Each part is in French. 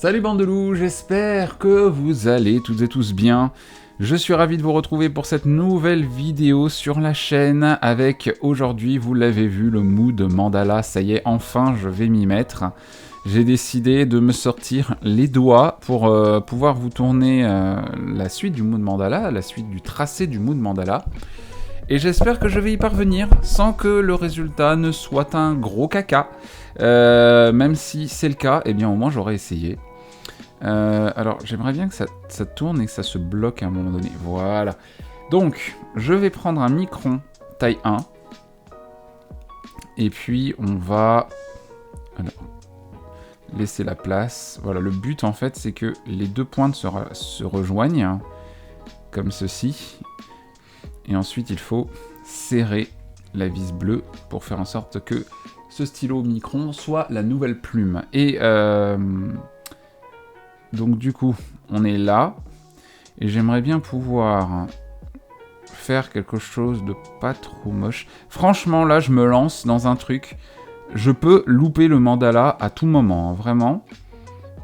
Salut bande de loups, j'espère que vous allez toutes et tous bien. Je suis ravi de vous retrouver pour cette nouvelle vidéo sur la chaîne avec aujourd'hui, vous l'avez vu, le mood mandala. Ça y est, enfin je vais m'y mettre. J'ai décidé de me sortir les doigts pour pouvoir vous tourner la suite du mood mandala, la suite du tracé du mood mandala. Et j'espère que je vais y parvenir sans que le résultat ne soit un gros caca. Même si c'est le cas, eh bien au moins j'aurais essayé. Alors j'aimerais bien que ça tourne et que ça se bloque à un moment donné. Voilà. Donc je vais prendre un micron taille 1. Et puis on va laisser la place. Voilà, le but en fait c'est que les deux pointes se rejoignent. Hein, comme ceci. Et ensuite il faut serrer la vis bleue pour faire en sorte que ce stylo micron soit la nouvelle plume. Et donc du coup, on est là, et j'aimerais bien pouvoir faire quelque chose de pas trop moche. Franchement, là, je me lance dans un truc. Je peux louper le mandala à tout moment, hein, vraiment.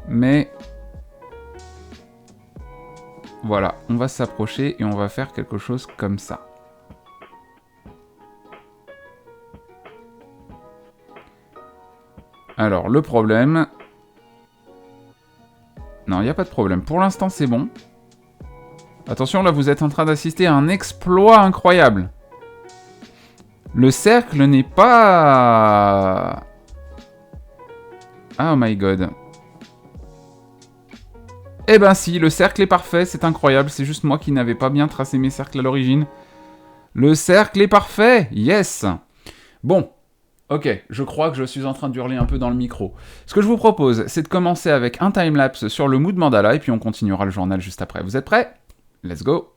Mais voilà, on va s'approcher et on va faire quelque chose comme ça. Alors, le problème... Non, il n'y a pas de problème. Pour l'instant, c'est bon. Attention, là, vous êtes en train d'assister à un exploit incroyable. Le cercle n'est pas... Oh my god. Eh ben si, le cercle est parfait, c'est incroyable. C'est juste moi qui n'avais pas bien tracé mes cercles à l'origine. Le cercle est parfait. Yes. Bon. Ok, je crois que je suis en train d'hurler un peu dans le micro. Ce que je vous propose, c'est de commencer avec un timelapse sur le mood mandala, et puis on continuera le journal juste après. Vous êtes prêts? Let's go!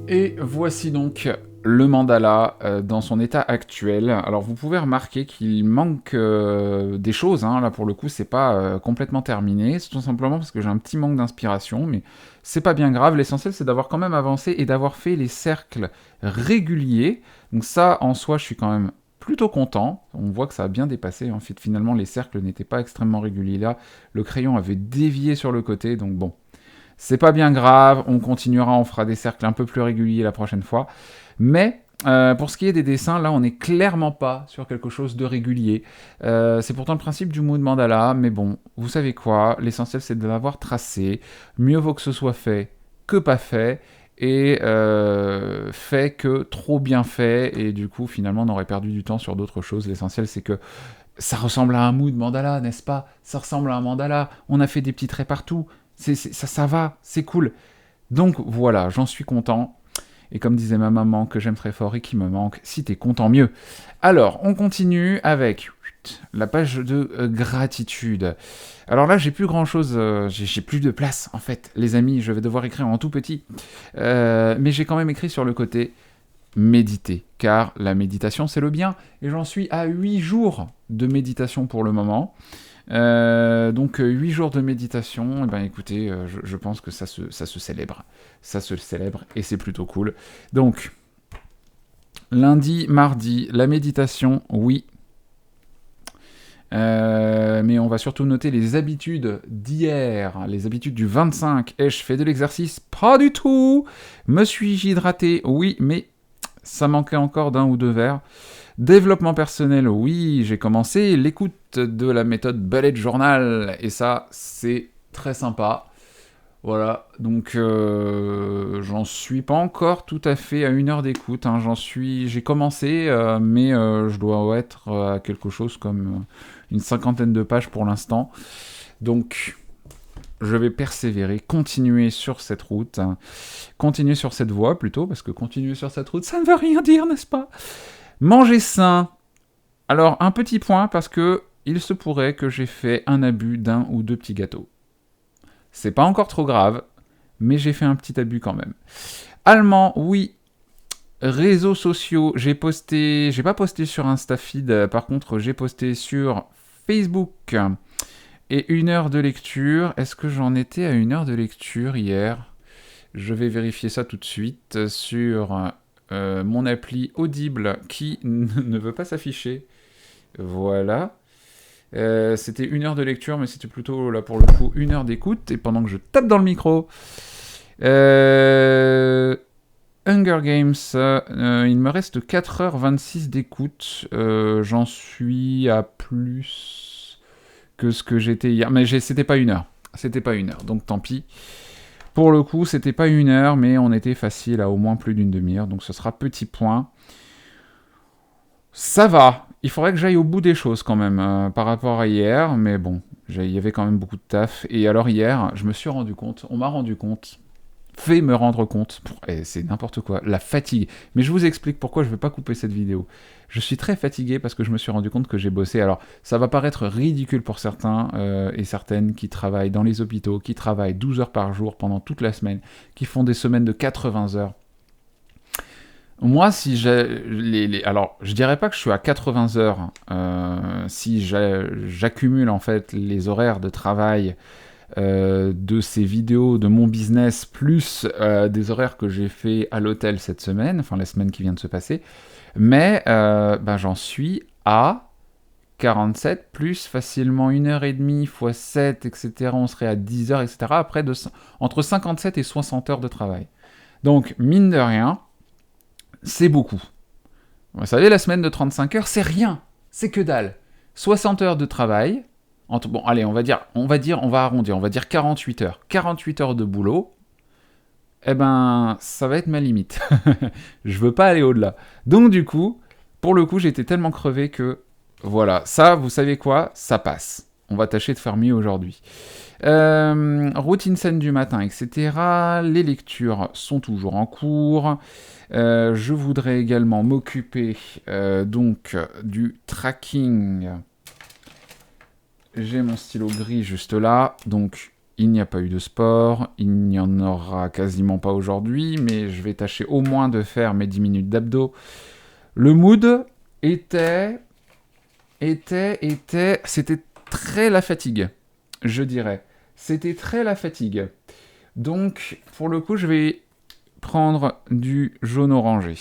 Et voici donc le mandala dans son état actuel. Alors vous pouvez remarquer qu'il manque des choses, hein. Là pour le coup c'est pas complètement terminé, c'est tout simplement parce que j'ai un petit manque d'inspiration, mais c'est pas bien grave, l'essentiel c'est d'avoir quand même avancé et d'avoir fait les cercles réguliers. Donc ça en soi je suis quand même plutôt content, on voit que ça a bien dépassé, en fait finalement les cercles n'étaient pas extrêmement réguliers là, le crayon avait dévié sur le côté, donc bon. C'est pas bien grave, on continuera, on fera des cercles un peu plus réguliers la prochaine fois. Mais pour ce qui est des dessins, là on n'est clairement pas sur quelque chose de régulier. C'est pourtant le principe du mood mandala, mais bon, vous savez quoi, l'essentiel c'est de l'avoir tracé. Mieux vaut que ce soit fait que pas fait. Et fait que trop bien fait, et du coup finalement on aurait perdu du temps sur d'autres choses. L'essentiel c'est que ça ressemble à un mood mandala, n'est-ce pas? Ça ressemble à un mandala, on a fait des petits traits partout. Ça va, c'est cool. Donc voilà, j'en suis content. Et comme disait ma maman, que j'aime très fort et qui me manque, si t'es content, mieux. Alors, on continue avec la page de gratitude. Alors là, j'ai plus grand-chose, j'ai plus de place, en fait. Les amis, je vais devoir écrire en tout petit. Mais j'ai quand même écrit sur le côté méditer, car la méditation, c'est le bien. Et j'en suis à 8 jours de méditation pour le moment. Donc 8 jours de méditation, et ben écoutez, je pense que ça se célèbre. Ça se célèbre et c'est plutôt cool. Donc, lundi, mardi, la méditation, oui. Mais on va surtout noter les habitudes d'hier, les habitudes du 25. Ai-je fait de l'exercice? Pas du tout. Me suis-je hydraté? Oui, mais ça manquait encore d'un ou deux verres. Développement personnel, oui, j'ai commencé l'écoute de la méthode bullet journal, et ça, c'est très sympa. Voilà, donc j'en suis pas encore tout à fait à 1 heure d'écoute, hein. J'ai commencé, mais je dois être à quelque chose comme une 50aine de pages pour l'instant. Donc, je vais persévérer, continuer sur cette route, hein. Continuer sur cette voie plutôt, parce que continuer sur cette route, ça ne veut rien dire, n'est-ce pas? Manger sain. Alors, un petit point, parce que il se pourrait que j'ai fait un abus d'un ou deux petits gâteaux. C'est pas encore trop grave, mais j'ai fait un petit abus quand même. Allemand, oui. Réseaux sociaux, j'ai pas posté sur InstaFeed, par contre j'ai posté sur Facebook. Et 1 heure de lecture, est-ce que j'en étais à 1 heure de lecture hier? Je vais vérifier ça tout de suite sur mon appli Audible qui ne veut pas s'afficher. Voilà. C'était 1 heure de lecture, mais c'était plutôt, là pour le coup, 1 heure d'écoute. Et pendant que je tape dans le micro... Hunger Games, il me reste 4h26 d'écoute. J'en suis à plus que ce que j'étais hier. Mais c'était pas 1 heure. C'était pas 1 heure, donc tant pis. Pour le coup, c'était pas 1 heure, mais on était facile à au moins plus d'une demi-heure, donc ce sera petit point. Ça va. Il faudrait que j'aille au bout des choses quand même par rapport à hier, mais bon, il y avait quand même beaucoup de taf. Et alors hier, je me suis rendu compte, on m'a rendu compte, fait me rendre compte, c'est n'importe quoi, la fatigue. Mais je vous explique pourquoi je ne vais pas couper cette vidéo. Je suis très fatigué parce que je me suis rendu compte que j'ai bossé. Alors, ça va paraître ridicule pour certains et certaines qui travaillent dans les hôpitaux, qui travaillent 12 heures par jour pendant toute la semaine, qui font des semaines de 80 heures. Moi, si alors, je dirais pas que je suis à 80 heures, si j'accumule en fait les horaires de travail de ces vidéos, de mon business, plus des horaires que j'ai fait à l'hôtel cette semaine, enfin la semaine qui vient de se passer, mais j'en suis à 47, plus facilement 1h30 x 7, etc. On serait à 10 heures, etc. Après, entre 57 et 60 heures de travail. Donc, mine de rien, c'est beaucoup. Vous savez, la semaine de 35 heures, c'est rien. C'est que dalle. 60 heures de travail. Bon, allez, on va arrondir. On va dire 48 heures. 48 heures de boulot. Eh ben, ça va être ma limite. Je veux pas aller au-delà. Donc, du coup, pour le coup, j'étais tellement crevé que... Voilà. Ça, vous savez quoi? Ça passe. On va tâcher de faire mieux aujourd'hui. Routine saine du matin, etc. Les lectures sont toujours en cours. Je voudrais également m'occuper donc du tracking. J'ai mon stylo gris juste là, donc il n'y a pas eu de sport, il n'y en aura quasiment pas aujourd'hui, mais je vais tâcher au moins de faire mes 10 minutes d'abdos. Le mood c'était très la fatigue, je dirais. C'était très la fatigue. Donc, pour le coup, je vais prendre du jaune orangé.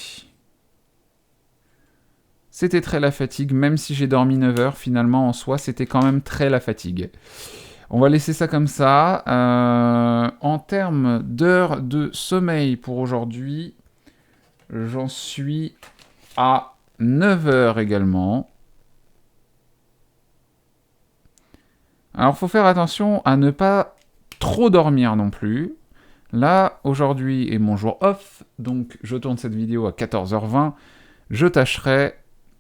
C'était très la fatigue, même si j'ai dormi 9 heures, finalement, en soi, c'était quand même très la fatigue. On va laisser ça comme ça. En termes d'heures de sommeil pour aujourd'hui, j'en suis à 9 heures également. Alors, faut faire attention à ne pas trop dormir non plus. Là, aujourd'hui est mon jour off, donc je tourne cette vidéo à 14h20. Je tâcherai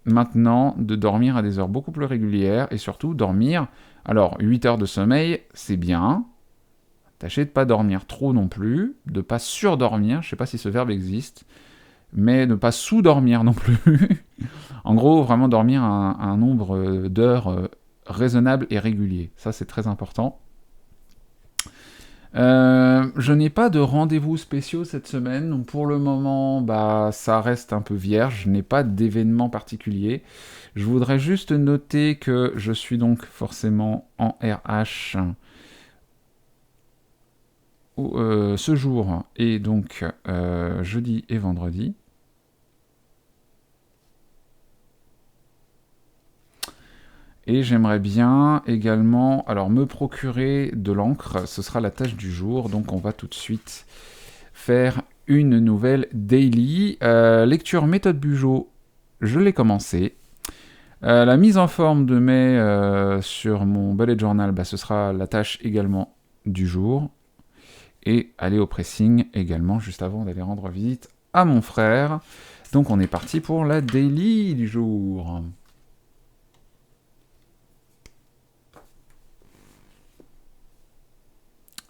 maintenant de dormir à des heures beaucoup plus régulières et surtout dormir. Alors, 8 heures de sommeil, c'est bien. Tâchez de ne pas dormir trop non plus, de ne pas surdormir, je ne sais pas si ce verbe existe, mais ne pas sous-dormir non plus. En gros, vraiment dormir un nombre d'heures raisonnable et régulier. Ça, c'est très important. Je n'ai pas de rendez-vous spéciaux cette semaine, donc pour le moment, ça reste un peu vierge, je n'ai pas d'événement particulier. Je voudrais juste noter que je suis donc forcément en RH ce jour, et donc jeudi et vendredi. Et j'aimerais bien également me procurer de l'encre, ce sera la tâche du jour, donc on va tout de suite faire une nouvelle daily. Lecture méthode Bugeaud, je l'ai commencé. La mise en forme de mai sur mon bullet journal, ce sera la tâche également du jour. Et aller au pressing également, juste avant d'aller rendre visite à mon frère. Donc on est parti pour la daily du jour.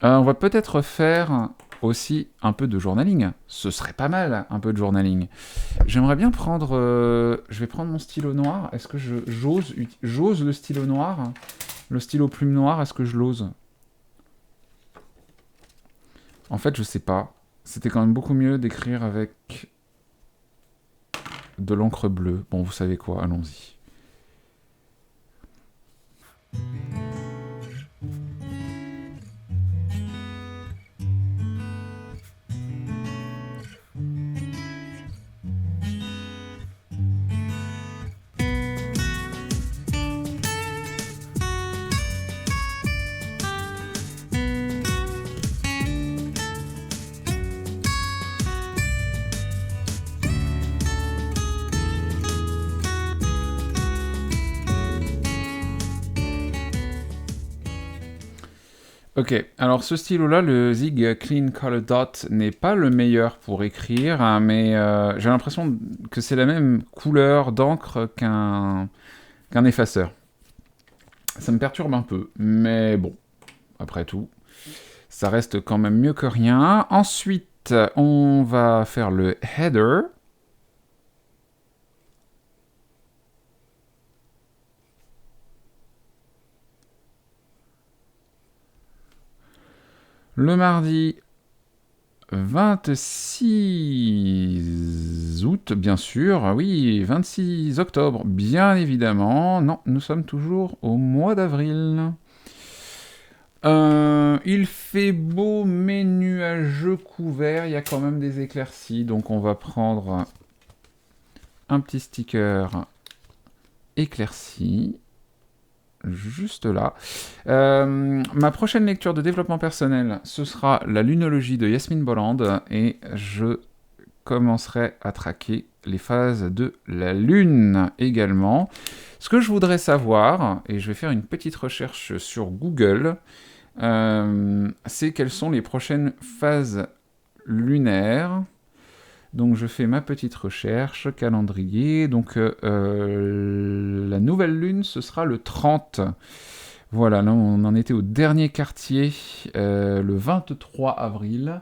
On va peut-être faire aussi un peu de journaling. Ce serait pas mal, un peu de journaling. J'aimerais bien prendre... je vais prendre mon stylo noir. Est-ce que j'ose le stylo noir? Le stylo plume noir, est-ce que je l'ose? En fait, je sais pas. C'était quand même beaucoup mieux d'écrire avec de l'encre bleue. Bon, vous savez quoi, allons-y. Ok, alors ce stylo-là, le Zig Clean Color Dot, n'est pas le meilleur pour écrire, hein, mais j'ai l'impression que c'est la même couleur d'encre qu'un effaceur. Ça me perturbe un peu, mais bon, après tout, ça reste quand même mieux que rien. Ensuite, on va faire le header. Le mardi 26 août, bien sûr. Oui, 26 octobre, bien évidemment. Non, nous sommes toujours au mois d'avril. Il fait beau, mais nuageux, couvert. Il y a quand même des éclaircies. Donc on va prendre un petit sticker éclairci. Juste là. Ma prochaine lecture de développement personnel, ce sera la lunologie de Yasmine Bolland, et je commencerai à traquer les phases de la lune également. Ce que je voudrais savoir, et je vais faire une petite recherche sur Google, c'est quelles sont les prochaines phases lunaires. Donc je fais ma petite recherche, calendrier, donc la nouvelle lune, ce sera le 30. Voilà, là on en était au dernier quartier, le 23 avril,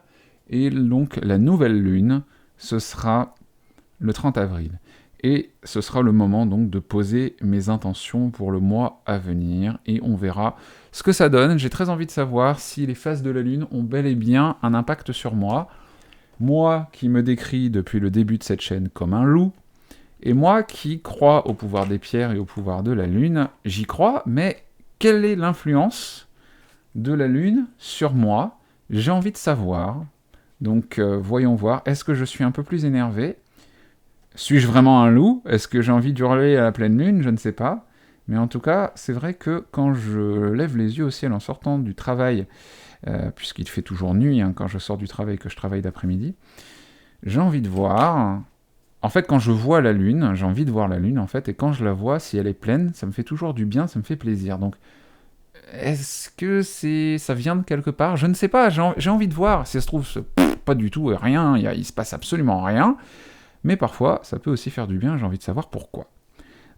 et donc la nouvelle lune, ce sera le 30 avril. Et ce sera le moment donc de poser mes intentions pour le mois à venir, et on verra ce que ça donne. J'ai très envie de savoir si les phases de la Lune ont bel et bien un impact sur moi. Moi qui me décris depuis le début de cette chaîne comme un loup, et moi qui crois au pouvoir des pierres et au pouvoir de la Lune, j'y crois, mais quelle est l'influence de la Lune sur moi? J'ai envie de savoir. Donc voyons voir, est-ce que je suis un peu plus énervé? Suis-je vraiment un loup? Est-ce que j'ai envie d'hurler à la pleine lune? Je ne sais pas. Mais en tout cas, c'est vrai que quand je lève les yeux au ciel en sortant du travail, puisqu'il fait toujours nuit hein, quand je sors du travail, que je travaille d'après-midi, j'ai envie de voir... En fait, quand je vois la lune, j'ai envie de voir la lune, en fait, et quand je la vois, si elle est pleine, ça me fait toujours du bien, ça me fait plaisir. Donc, est-ce que ça vient de quelque part? Je ne sais pas, j'ai envie de voir. Si ça se trouve, pas du tout, rien, il se passe absolument rien. Mais parfois, ça peut aussi faire du bien, j'ai envie de savoir pourquoi.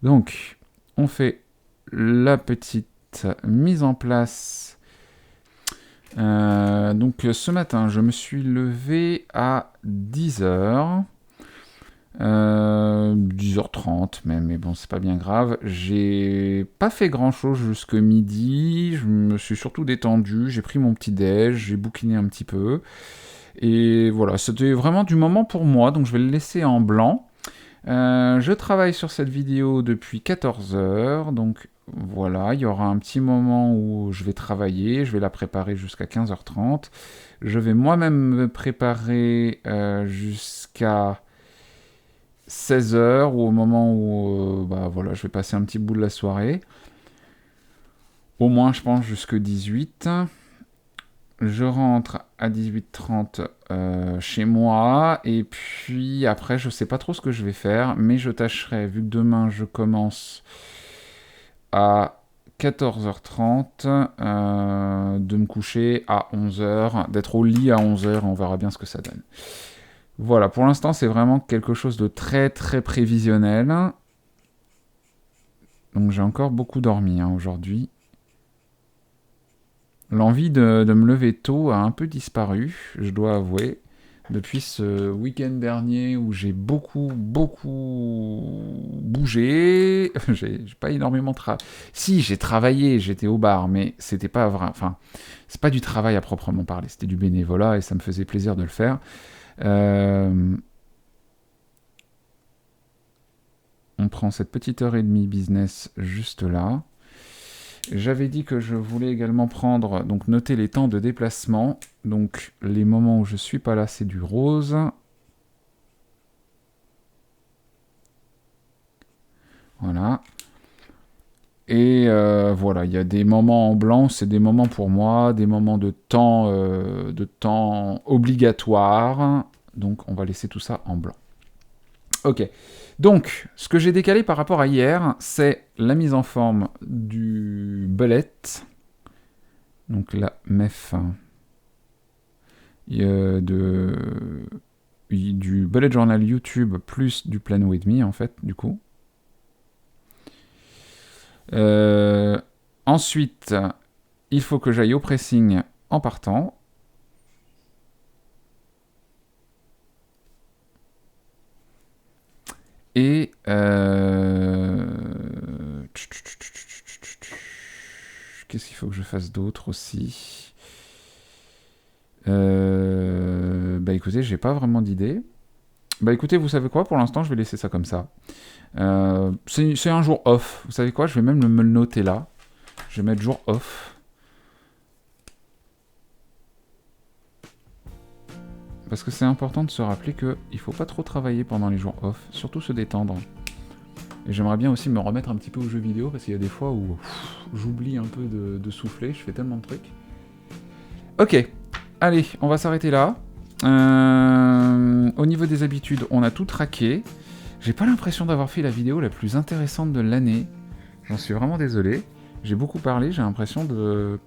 Donc, on fait la petite mise en place. Donc, ce matin, je me suis levé à 10h. 10h30 même, mais bon, c'est pas bien grave. J'ai pas fait grand-chose jusque midi, je me suis surtout détendu, j'ai pris mon petit déj, j'ai bouquiné un petit peu. Et voilà, c'était vraiment du moment pour moi, donc je vais le laisser en blanc. Je travaille sur cette vidéo depuis 14h, donc voilà, il y aura un petit moment où je vais travailler, je vais la préparer jusqu'à 15h30. Je vais moi-même me préparer jusqu'à 16h, ou au moment où voilà, je vais passer un petit bout de la soirée. Au moins, je pense, jusque 18. Je rentre à 18h30 chez moi, et puis après, je sais pas trop ce que je vais faire, mais je tâcherai, vu que demain je commence à 14h30, de me coucher à 11h, d'être au lit à 11h, on verra bien ce que ça donne. Voilà, pour l'instant, c'est vraiment quelque chose de très très prévisionnel. Donc j'ai encore beaucoup dormi aujourd'hui. L'envie de me lever tôt a un peu disparu, je dois avouer, depuis ce week-end dernier où j'ai beaucoup bougé. J'ai pas énormément travaillé. Si, j'ai travaillé, j'étais au bar, mais c'était pas vrai. Enfin, c'est pas du travail à proprement parler, c'était du bénévolat et ça me faisait plaisir de le faire. On prend cette petite heure et demie business juste là. J'avais dit que je voulais également prendre, donc noter les temps de déplacement. Donc les moments où je suis pas là, c'est du rose. Voilà. Et voilà, il y a des moments en blanc, c'est des moments pour moi, des moments de temps obligatoire. Donc on va laisser tout ça en blanc. Ok. Donc, ce que j'ai décalé par rapport à hier, c'est la mise en forme du bullet, donc la MEF, du bullet journal YouTube plus du Plan With Me, en fait, du coup. Ensuite, il faut que j'aille au pressing en partant. Et qu'est-ce qu'il faut que je fasse d'autre aussi? Bah écoutez, j'ai pas vraiment d'idée. Bah écoutez, vous savez quoi? Pour l'instant, je vais laisser ça comme ça. C'est un jour off. Vous savez quoi? Je vais même me le noter là. Je vais mettre jour off. Parce que c'est important de se rappeler qu'il ne faut pas trop travailler pendant les jours off, surtout se détendre. Et j'aimerais bien aussi me remettre un petit peu aux jeux vidéo, parce qu'il y a des fois où j'oublie un peu de souffler, je fais tellement de trucs. Ok, allez, on va s'arrêter là. Au niveau des habitudes, on a tout traqué. J'ai pas l'impression d'avoir fait la vidéo la plus intéressante de l'année. J'en suis vraiment désolé. J'ai beaucoup parlé, j'ai l'impression de...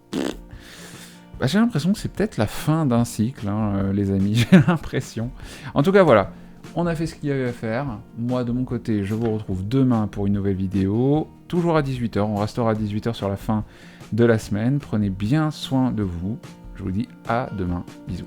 j'ai l'impression que c'est peut-être la fin d'un cycle, hein, les amis, j'ai l'impression. En tout cas, voilà, on a fait ce qu'il y avait à faire. Moi, de mon côté, je vous retrouve demain pour une nouvelle vidéo, toujours à 18h, on restera à 18h sur la fin de la semaine. Prenez bien soin de vous, je vous dis à demain, bisous.